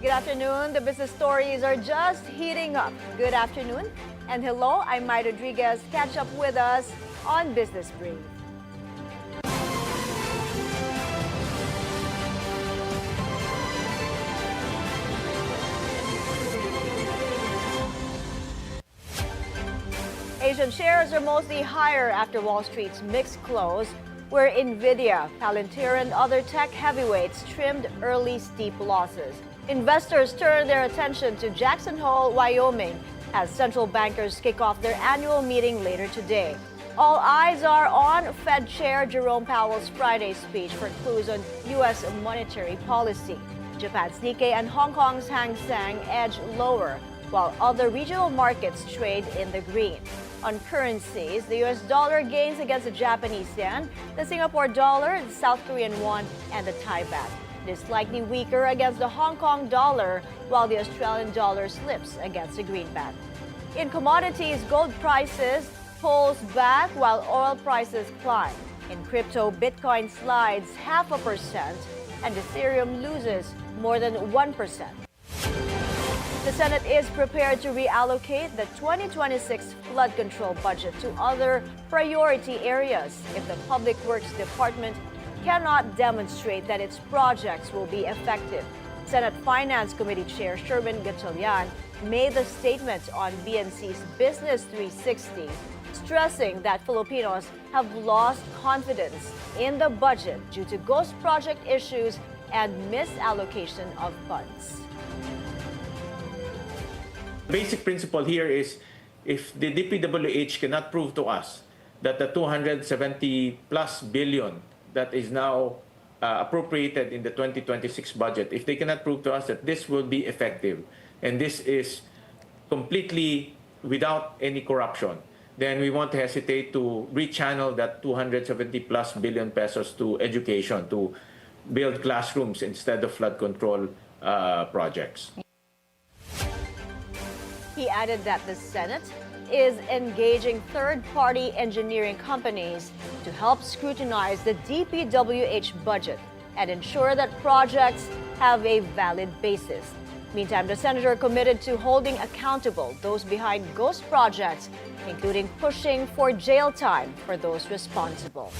Good afternoon. The business stories are just heating up. Good afternoon. And hello, I'm Mai Rodriguez. Catch up with us on Business Brief. Asian shares are mostly higher after Wall Street's mixed close, where Nvidia, Palantir, and other tech heavyweights trimmed early steep losses. Investors turn their attention to Jackson Hole, Wyoming, as central bankers kick off their annual meeting later today. All eyes are on Fed Chair Jerome Powell's Friday speech for clues on U.S. monetary policy. Japan's Nikkei and Hong Kong's Hang Seng edge lower, while other regional markets trade in the green. On currencies, the U.S. dollar gains against the Japanese yen, the Singapore dollar, the South Korean won, and the Thai baht. It is slightly weaker against the Hong Kong dollar, while the Australian dollar slips against the greenback. In commodities, gold prices pulls back while oil prices climb. In crypto, Bitcoin slides 0.5% and Ethereum loses more than 1%. The Senate is prepared to reallocate the 2026 flood control budget to other priority areas if the Public Works Department cannot demonstrate that its projects will be effective. Senate Finance Committee Chair Sherman Gatchalian made the statement on BNC's Business 360, stressing that Filipinos have lost confidence in the budget due to ghost project issues and misallocation of funds. Basic principle here is if the DPWH cannot prove to us that the 270 plus billion that is now appropriated in the 2026 budget, if they cannot prove to us that this will be effective and this is completely without any corruption, then we won't hesitate to rechannel that 270 plus billion pesos to education, to build classrooms instead of flood control projects. He added that the Senate is engaging third-party engineering companies to help scrutinize the DPWH budget and ensure that projects have a valid basis. Meantime, the senator committed to holding accountable those behind ghost projects, including pushing for jail time for those responsible.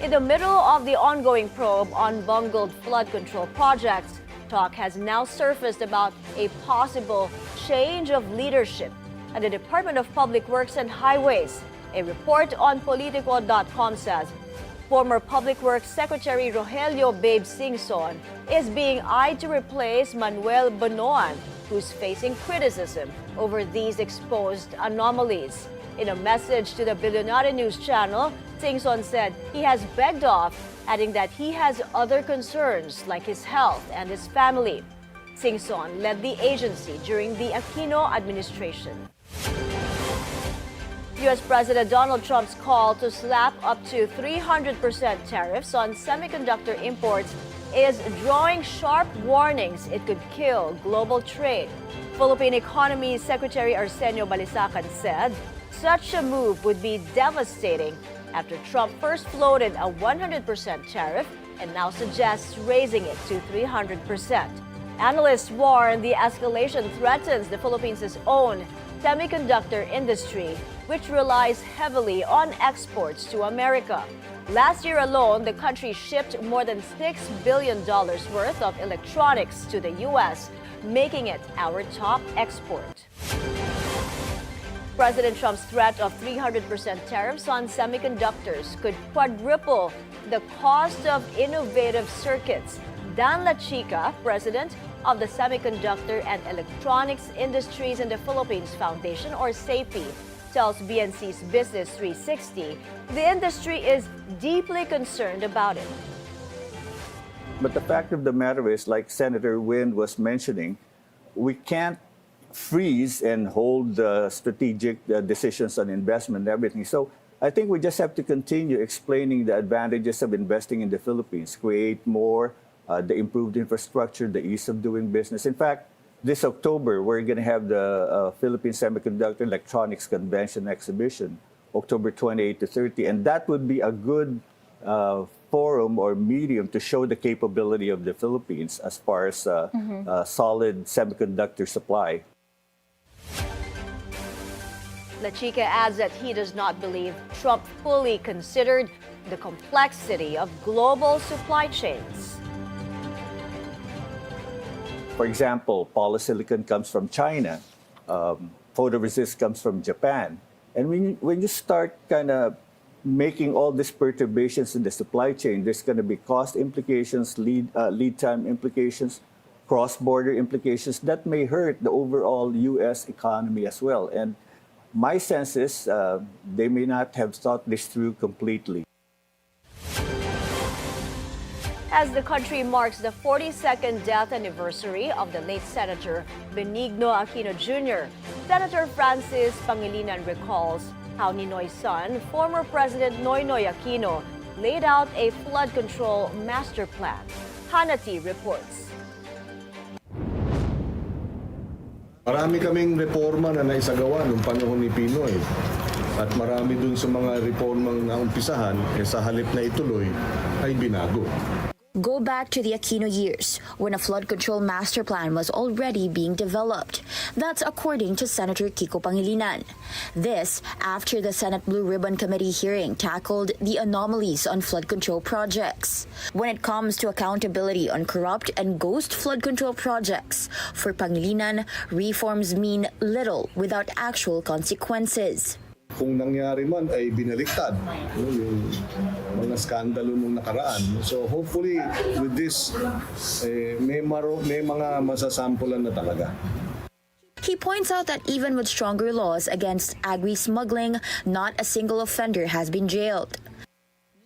In the middle of the ongoing probe on bungled flood control projects, talk has now surfaced about a possible change of leadership at the Department of Public Works and Highways. A report on Politico.com says former Public Works Secretary Rogelio Babe Singson is being eyed to replace Manuel Bonoan, who's facing criticism over these exposed anomalies. In a message to the Bilyonaryo news channel, Singson said he has begged off, adding that he has other concerns like his health and his family. Singson led the agency during the Aquino administration. U.S. President Donald Trump's call to slap up to 300% tariffs on semiconductor imports is drawing sharp warnings it could kill global trade. Philippine Economy Secretary Arsenio Balisacan said such a move would be devastating after Trump first floated a 100% tariff and now suggests raising it to 300%. Analysts warn the escalation threatens the Philippines' own semiconductor industry, which relies heavily on exports to America. Last year alone, the country shipped more than $6 billion worth of electronics to the U.S., making it our top export. President Trump's threat of 300% tariffs on semiconductors could quadruple the cost of innovative circuits. Dan Lachica, president of the Semiconductor and Electronics Industries in the Philippines Foundation, or SAPI, tells BNC's Business 360 the industry is deeply concerned about it. But the fact of the matter is, like Senator Wynn was mentioning, we can't freeze and hold strategic decisions on investment and everything. So I think we just have to continue explaining the advantages of investing in the Philippines, create more, the improved infrastructure, the ease of doing business. In fact, this October, we're going to have the Philippine Semiconductor Electronics Convention Exhibition, October 28 to 30, and that would be a good forum or medium to show the capability of the Philippines as far as solid semiconductor supply. Lachica adds that he does not believe Trump fully considered the complexity of global supply chains. For example, polysilicon comes from China, photoresist comes from Japan. And when you start kind of making all these perturbations in the supply chain, there's going to be cost implications, lead time implications, cross-border implications that may hurt the overall U.S. economy as well. And my sense is they may not have thought this through completely. As the country marks the 42nd death anniversary of the late Senator Benigno Aquino Jr., Senator Francis Pangilinan recalls how Ninoy's son, former President Noynoy Aquino, laid out a flood control master plan. Hanati reports. Marami kaming reforma na naisagawa noong panahon ni Pinoy. At marami dun sa mga reformang naumpisahan, sa halip na ituloy, ay binago. Go back to the Aquino years, when a flood control master plan was already being developed. That's according to Senator Kiko Pangilinan. This after the Senate Blue Ribbon Committee hearing tackled the anomalies on flood control projects. When it comes to accountability on corrupt and ghost flood control projects, for Pangilinan, reforms mean little without actual consequences. Kung nangyari man ay binaliktad, yung mga skandalo nung nakaraan. So hopefully with this, may mga masasampulan na talaga. He points out that even with stronger laws against agri-smuggling, not a single offender has been jailed.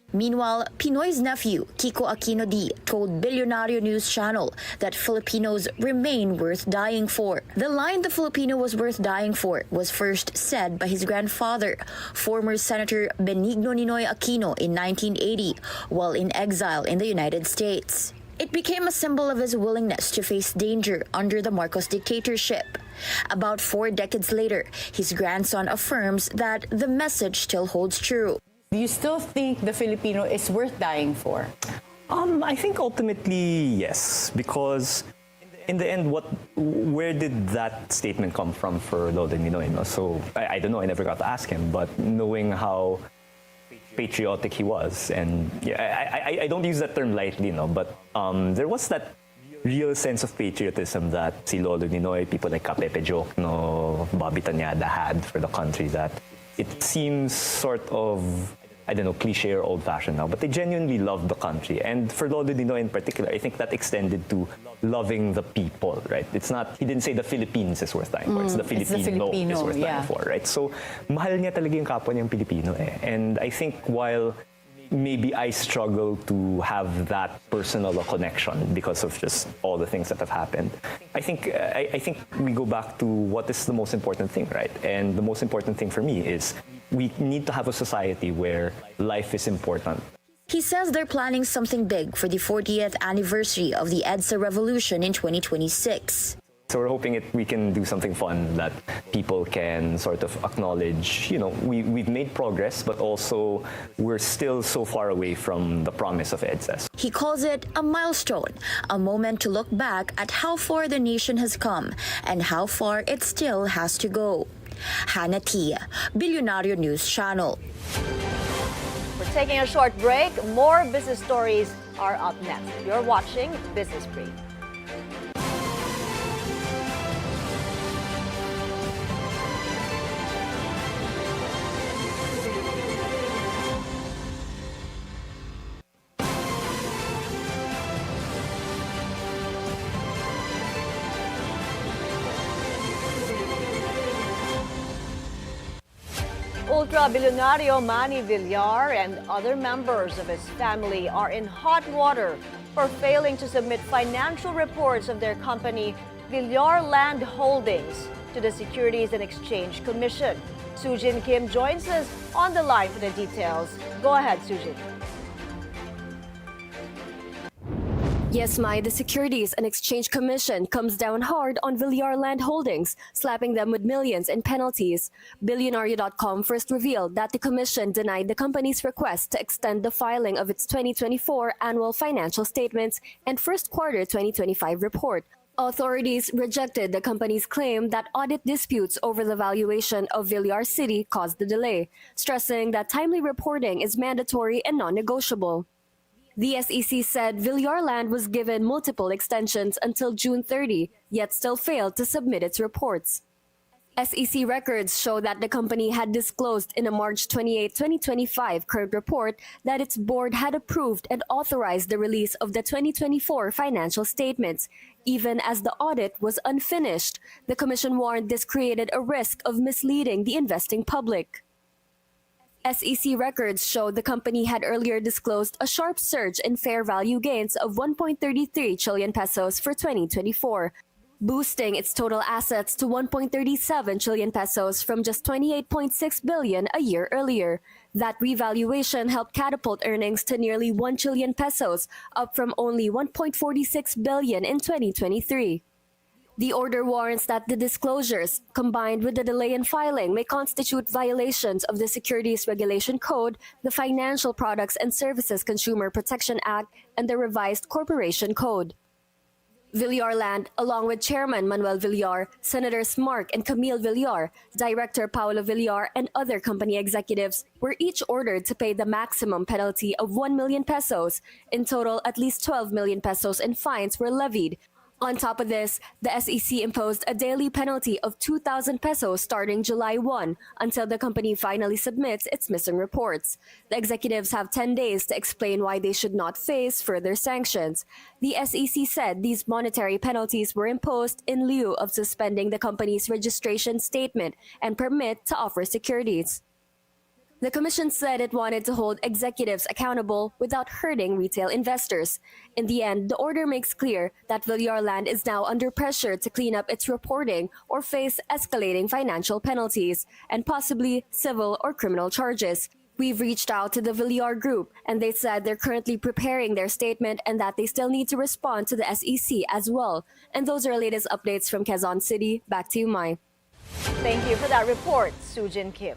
Meanwhile, Pinoy's nephew, Kiko Aquino Dee, told Bilyonaryo News Channel that Filipinos remain worth dying for. The line the Filipino was worth dying for was first said by his grandfather, former Senator Benigno Ninoy Aquino in 1980, while in exile in the United States. It became a symbol of his willingness to face danger under the Marcos dictatorship. About 4 decades later, his grandson affirms that the message still holds true. Do you still think the Filipino is worth dying for? I think ultimately yes, because in the end, where did that statement come from for Lolo Ninoy? No? So I don't know. I never got to ask him, but knowing how patriotic he was, and yeah, I don't use that term lightly, no, but there was that real sense of patriotism that si Lolo Ninoy, people like Kapepe Joke, no, Bobby Tanyada had for the country that it seems sort of, I don't know, cliche or old-fashioned now, but they genuinely loved the country. And for Lolo Ninoy in particular, I think that extended to loving the people, right? It's not, he didn't say the Philippines is worth dying for, it's the Filipino is worth dying for, right? So, mahal niya talaga yung kapwa niyang Pilipino eh. And I think while maybe I struggle to have that personal connection because of just all the things that have happened. I think we go back to what is the most important thing, right? And the most important thing for me is we need to have a society where life is important. He says they're planning something big for the 40th anniversary of the EDSA revolution in 2026. So we're hoping we can do something fun that people can sort of acknowledge, you know, we've made progress, but also we're still so far away from the promise of EDSA. He calls it a milestone, a moment to look back at how far the nation has come and how far it still has to go. Hannah Tia, Bilyonaryo News Channel. We're taking a short break. More business stories are up next. You're watching Business Brief. Ultra-Bilyonaryo Manny Villar and other members of his family are in hot water for failing to submit financial reports of their company, Villar Land Holdings, to the Securities and Exchange Commission. Sujin Kim joins us on the line for the details. Go ahead, Sujin. Yes, Mai, the Securities and Exchange Commission comes down hard on Villar Land Holdings, slapping them with millions in penalties. Bilyonaryo.com first revealed that the commission denied the company's request to extend the filing of its 2024 annual financial statements and first quarter 2025 report. Authorities rejected the company's claim that audit disputes over the valuation of Villar City caused the delay, stressing that timely reporting is mandatory and non-negotiable. The SEC said Villar Land was given multiple extensions until June 30, yet still failed to submit its reports. SEC records show that the company had disclosed in a March 28, 2025 current report that its board had approved and authorized the release of the 2024 financial statements, even as the audit was unfinished. The commission warned this created a risk of misleading the investing public. SEC records show the company had earlier disclosed a sharp surge in fair value gains of 1.33 trillion pesos for 2024, boosting its total assets to 1.37 trillion pesos from just 28.6 billion a year earlier. That revaluation helped catapult earnings to nearly 1 trillion pesos, up from only 1.46 billion in 2023. The order warrants that the disclosures, combined with the delay in filing, may constitute violations of the Securities Regulation Code, the Financial Products and Services Consumer Protection Act, and the revised Corporation Code. Villar Land, along with Chairman Manuel Villar, Senators Mark and Camille Villar, Director Paolo Villar, and other company executives, were each ordered to pay the maximum penalty of 1 million pesos. In total, at least 12 million pesos in fines were levied. On top of this, the SEC imposed a daily penalty of 2,000 pesos starting July 1 until the company finally submits its missing reports. The executives have 10 days to explain why they should not face further sanctions. The SEC said these monetary penalties were imposed in lieu of suspending the company's registration statement and permit to offer securities. The commission said it wanted to hold executives accountable without hurting retail investors. In the end, the order makes clear that Villar Land is now under pressure to clean up its reporting or face escalating financial penalties and possibly civil or criminal charges. We've reached out to the Villar Group, and they said they're currently preparing their statement and that they still need to respond to the SEC as well. And those are the latest updates from Quezon City. Back to you, Mai. Thank you for that report, Sujin Kim.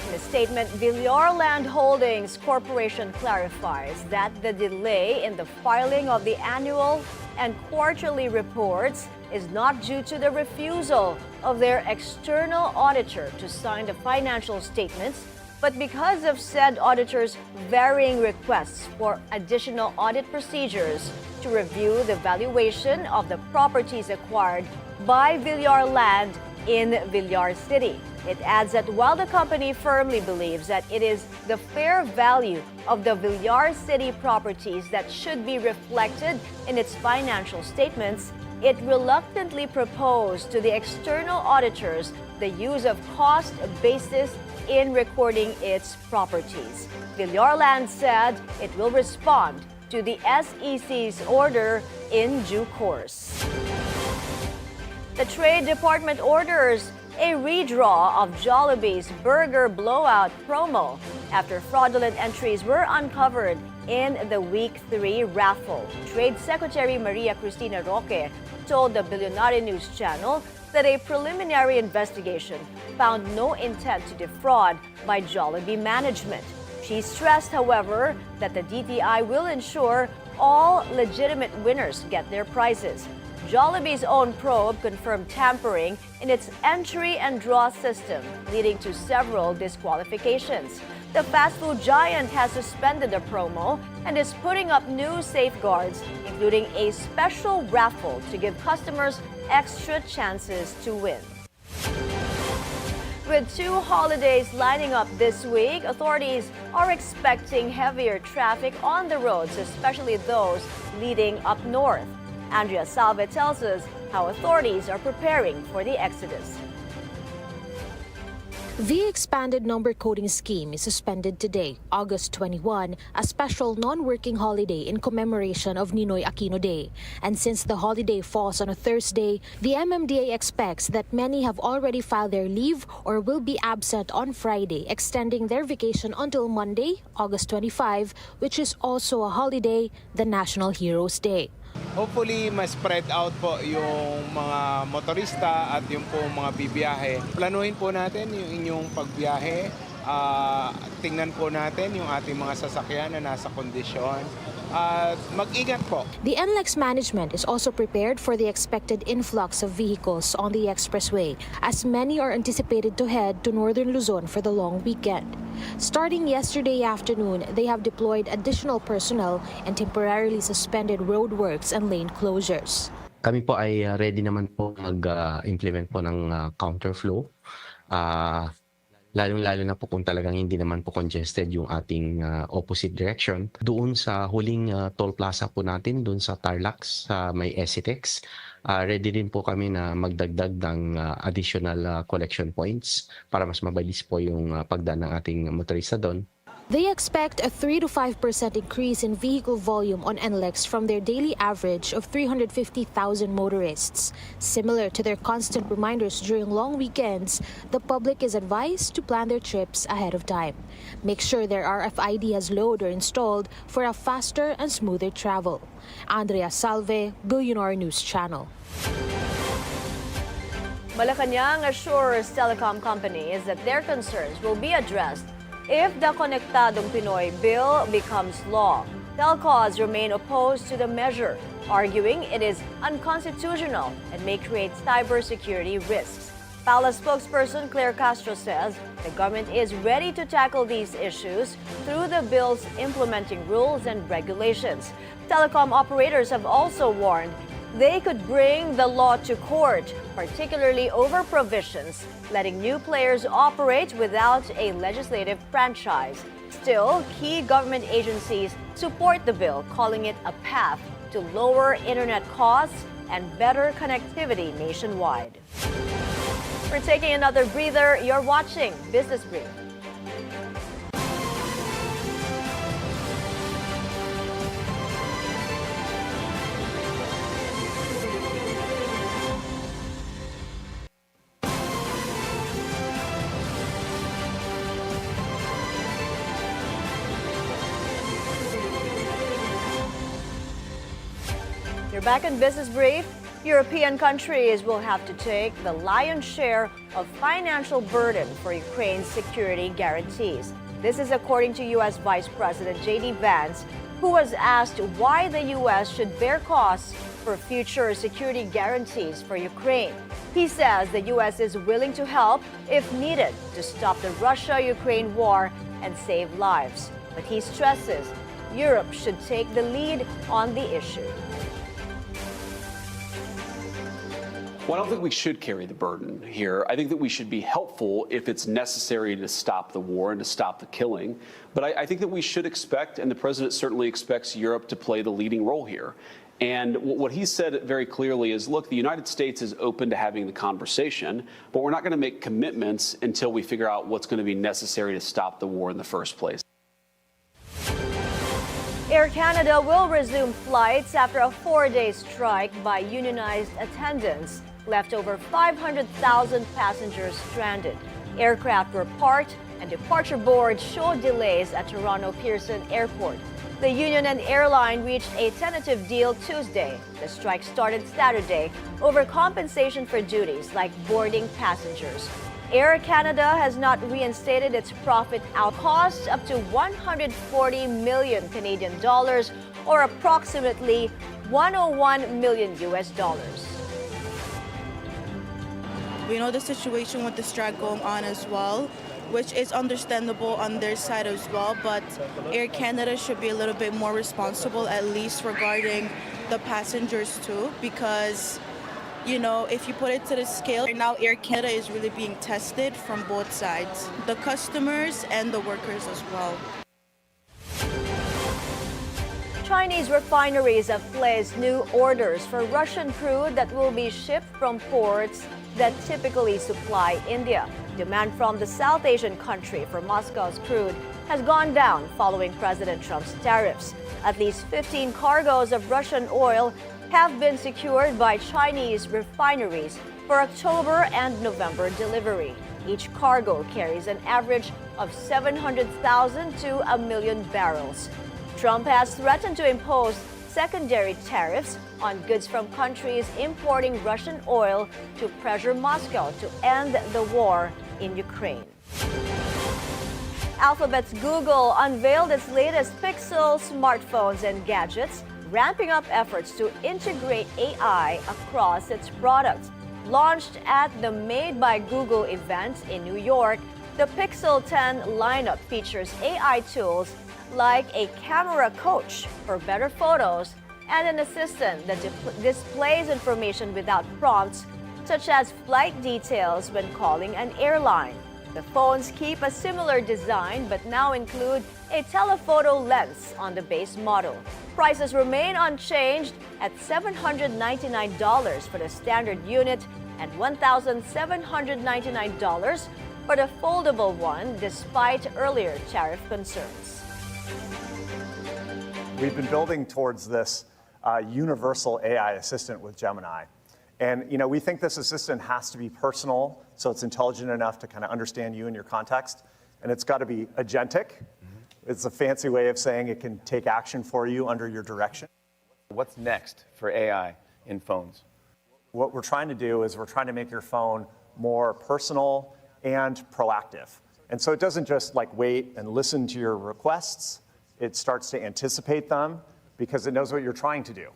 In a statement, Villar Land Holdings Corporation clarifies that the delay in the filing of the annual and quarterly reports is not due to the refusal of their external auditor to sign the financial statements, but because of said auditor's varying requests for additional audit procedures to review the valuation of the properties acquired by Villar Land in Villar City. It adds that while the company firmly believes that it is the fair value of the Villar City properties that should be reflected in its financial statements, it reluctantly proposed to the external auditors the use of cost basis in recording its properties. Villar Land said it will respond to the SEC's order in due course. The Trade Department orders a redraw of Jollibee's Burger Blowout promo after fraudulent entries were uncovered in the Week 3 raffle. Trade Secretary Maria Cristina Roque told the Bilyonaryo News Channel that a preliminary investigation found no intent to defraud by Jollibee management. She stressed, however, that the DTI will ensure all legitimate winners get their prizes. Jollibee's own probe confirmed tampering in its entry and draw system, leading to several disqualifications. The fast food giant has suspended the promo and is putting up new safeguards, including a special raffle to give customers extra chances to win. With 2 holidays lining up this week, authorities are expecting heavier traffic on the roads, especially those leading up north. Andrea Salve tells us how authorities are preparing for the exodus. The expanded number coding scheme is suspended today, August 21, a special non-working holiday in commemoration of Ninoy Aquino Day. And since the holiday falls on a Thursday, the MMDA expects that many have already filed their leave or will be absent on Friday, extending their vacation until Monday, August 25, which is also a holiday, the National Heroes Day. Hopefully, mas spread out po yung mga motorista at yung po mga bibiyahe. Planuhin po natin yung inyong pagbiyahe. Tingnan po natin yung ating mga sasakyan na nasa kondisyon. At mag-ingat po. The NLEX management is also prepared for the expected influx of vehicles on the expressway, as many are anticipated to head to northern Luzon for the long weekend. Starting yesterday afternoon, they have deployed additional personnel and temporarily suspended roadworks and lane closures. Kami po ay ready naman po mag-implement po ng counterflow. Lalong-lalo na po kung talagang hindi naman po congested yung ating opposite direction. Doon sa huling toll plaza po natin, doon sa Tarlac, sa may Esitex, ready din po kami na magdagdag ng additional collection points para mas mabilis po yung pagdaan ng ating motorista doon. They expect a 3 to 5% increase in vehicle volume on NLEX from their daily average of 350,000 motorists. Similar to their constant reminders during long weekends, the public is advised to plan their trips ahead of time. Make sure their RFID has loaded or installed for a faster and smoother travel. Andrea Salve, Bilyonaryo News Channel. Malacanang assures telecom companies that their concerns will be addressed if the Konektadong Pinoy bill becomes law. Telcos remain opposed to the measure, arguing it is unconstitutional and may create cybersecurity risks. Pala spokesperson Claire Castro says the government is ready to tackle these issues through the bill's implementing rules and regulations. Telecom operators have also warned they could bring the law to court, particularly over provisions letting new players operate without a legislative franchise. Still, key government agencies support the bill, calling it a path to lower internet costs and better connectivity nationwide. We're taking another breather. You're watching Business Brief. You're back in Business Brief. European countries will have to take the lion's share of financial burden for Ukraine's security guarantees. This is according to U.S. Vice President J.D. Vance, who was asked why the U.S. should bear costs for future security guarantees for Ukraine. He says the U.S. is willing to help if needed to stop the Russia-Ukraine war and save lives. But he stresses Europe should take the lead on the issue. Well, I don't think we should carry the burden here. I think that we should be helpful if it's necessary to stop the war and to stop the killing. But I think that we should expect, and the president certainly expects Europe to play the leading role here. And what he said very clearly is, look, the United States is open to having the conversation, but we're not going to make commitments until we figure out what's going to be necessary to stop the war in the first place. Air Canada will resume flights after a 4-day strike by unionized attendants left over 500,000 passengers stranded. Aircraft were parked and departure boards showed delays at Toronto Pearson Airport. The union and airline reached a tentative deal Tuesday. The strike started Saturday over compensation for duties like boarding passengers. Air Canada has not reinstated its profit out costs up to 140 million Canadian dollars or approximately 101 million US dollars. We know the situation with the strike going on as well, which is understandable on their side as well, but Air Canada should be a little bit more responsible, at least regarding the passengers too, because you know, if you put it to the scale, right now Air Canada is really being tested from both sides, the customers and the workers as well. Chinese refineries have placed new orders for Russian crude that will be shipped from ports that typically supply India. Demand from the South Asian country for Moscow's crude has gone down following President Trump's tariffs. At least 15 cargoes of Russian oil have been secured by Chinese refineries for October and November delivery. Each cargo carries an average of 700,000 to 1 million barrels. Trump has threatened to impose secondary tariffs on goods from countries importing Russian oil to pressure Moscow to end the war in Ukraine. Alphabet's Google unveiled its latest Pixel smartphones and gadgets, ramping up efforts to integrate AI across its products. Launched at the Made by Google event in New York, the Pixel 10 lineup features AI tools like a camera coach for better photos and an assistant that displays information without prompts, such as flight details when calling an airline. The phones keep a similar design but now include a telephoto lens on the base model. Prices remain unchanged at $799 for the standard unit and $1,799 for the foldable one, despite earlier tariff concerns. We've been building towards this universal AI assistant with Gemini. And we think this assistant has to be personal, so it's intelligent enough to kind of understand you and your context. And it's got to be agentic. It's a fancy way of saying it can take action for you under your direction. What's next for AI in phones? What we're trying to do is we're trying to make your phone more personal and proactive. And so it doesn't just wait and listen to your requests. It starts to anticipate them because it knows what you're trying to do.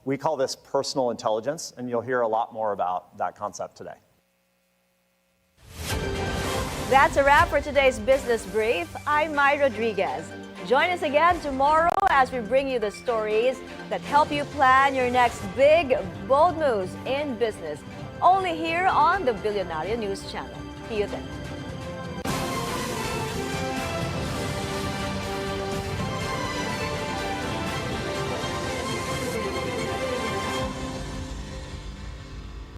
We call this personal intelligence, and you'll hear a lot more about that concept today. That's a wrap for today's Business Brief. I'm Mai Rodriguez. Join us again tomorrow as we bring you the stories that help you plan your next big, bold moves in business. Only here on the Bilyonaryo News Channel. See you then.